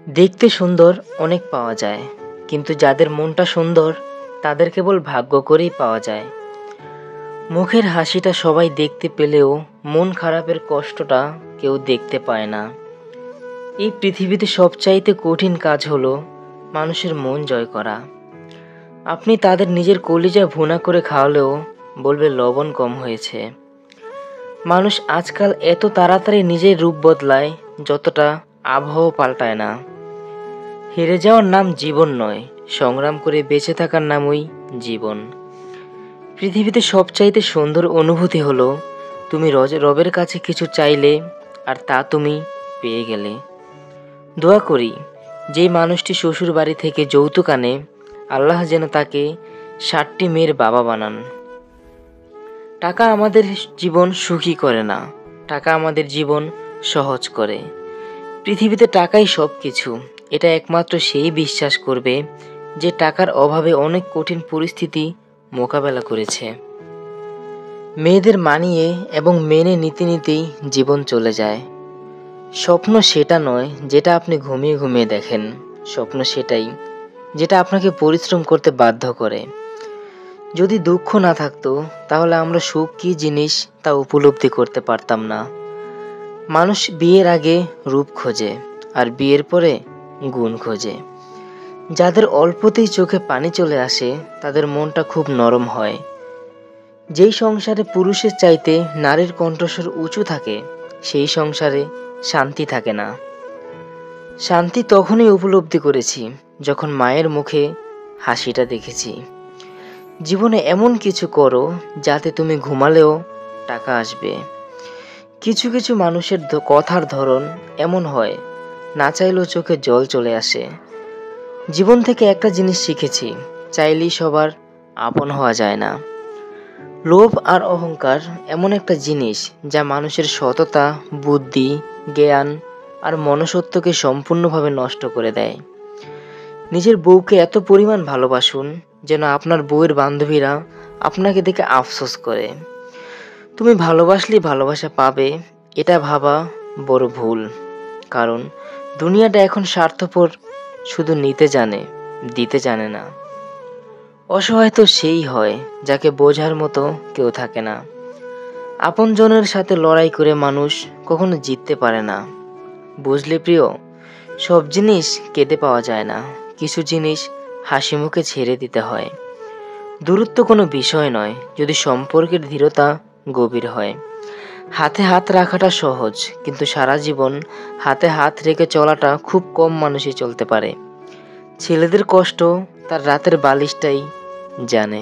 দেখতে সুন্দর অনেক পাওয়া যায়, কিন্তু যাদের মনটা সুন্দর তাদের কেবল ভাগ্য করেই পাওয়া যায়। মুখের হাসিটা সবাই দেখতে পেলেও মন খারাপের কষ্টটা কেউ দেখতে পায় না। এই পৃথিবীতে সবচাইতে কঠিন কাজ হলো মানুষের মন জয় করা। আপনি তাদের নিজের কলিজা ভুনা করে খাওয়ালেও বলবে লবণ কম হয়েছে। মানুষ আজকাল এত তাড়াতাড়ি নিজের রূপ বদলায় যতটা আবহাওয়া পাল্টায় না। হেরে যাওয়ার নাম জীবন নয়, সংগ্রাম করে বেঁচে থাকার নামই জীবন। পৃথিবীতে সবচাইতে সুন্দর অনুভূতি হলো তুমি রবের কাছে কিছু চাইলে আর তা তুমি পেয়ে গেলে। দোয়া করি যেই মানুষটি শ্বশুর বাড়ি থেকে যৌতুক আনে, আল্লাহ যেন তাকে 60টি মেয়ের বাবা বানান। টাকা আমাদের জীবন সুখী করে না, টাকা আমাদের জীবন সহজ করে। পৃথিবীতে টাকাই সব কিছু, এটা একমাত্র সেই বিশ্বাস করবে যে টাকার অভাবে অনেক কঠিন পরিস্থিতি মোকাবেলা করেছে। মেয়েদের মানিয়ে এবং মেনে নিতে নিতেই জীবন চলে যায়। স্বপ্ন সেটা নয় যেটা আপনি ঘুমিয়ে ঘুমিয়ে দেখেন, স্বপ্ন সেটাই যেটা আপনাকে পরিশ্রম করতে বাধ্য করে। যদি দুঃখ না থাকতো তাহলে আমরা সুখ কী জিনিস তা উপলব্ধি করতে পারতাম না। মানুষ বিয়ের আগে রূপ খোঁজে আর বিয়ের পরে গুণ খোঁজে। যাদের অল্পতেই চোখে পানি চলে আসে তাদের মনটা খুব নরম হয়। যেই সংসারে পুরুষের চাইতে নারীর কণ্ঠস্বর উঁচু থাকে সেই সংসারে শান্তি থাকে না। শান্তি তখনই উপলব্ধি করেছি যখন মায়ের মুখে হাসিটা দেখেছি। জীবনে এমন কিছু করো যাতে তুমি ঘুমালেও টাকা আসবে। কিছু কিছু মানুষের কথার ধরন এমন হয়, না চাইলেও চোখে জল চলে আসে। জীবন থেকে একটা জিনিস শিখেছি, চাইলেই সবার আপন হওয়া যায় না। লোভ আর অহংকার এমন একটা জিনিস যা মানুষের সততা, বুদ্ধি, জ্ঞান আর মনুষ্যত্বকে সম্পূর্ণভাবে নষ্ট করে দেয়। নিজের বউকে এত পরিমাণ ভালোবাসুন যেন আপনার বউয়ের বান্ধবীরা আপনাকে দেখে আফসোস করে। তুমি ভালোবাসলেই ভালোবাসা পাবে, এটা ভাবা বড় ভুল। কারণ দুনিয়াটা এখন স্বার্থপর, শুধু নিতে জানে, দিতে জানে না। অসহায় তো সেই হয় যাকে বোঝার মতো কেউ থাকে না। আপনজনের সাথে লড়াই করে মানুষ কখনো জিততে পারে না। বুঝলে প্রিয়, সব জিনিস কেটে পাওয়া যায় না, কিছু জিনিস হাসি মুখে ছেড়ে দিতে হয়। দূরত্ব কোনো বিষয় নয় যদি সম্পর্কের দৃঢ়তা গভীর হয়। হাতে হাত রাখাটা সহজ, কিন্তু সারা জীবন হাতে হাত রেখে চলাটা খুব কম মানুষই চলতে পারে। ছেলেদের কষ্ট তার রাতের বালিশটাই জানে।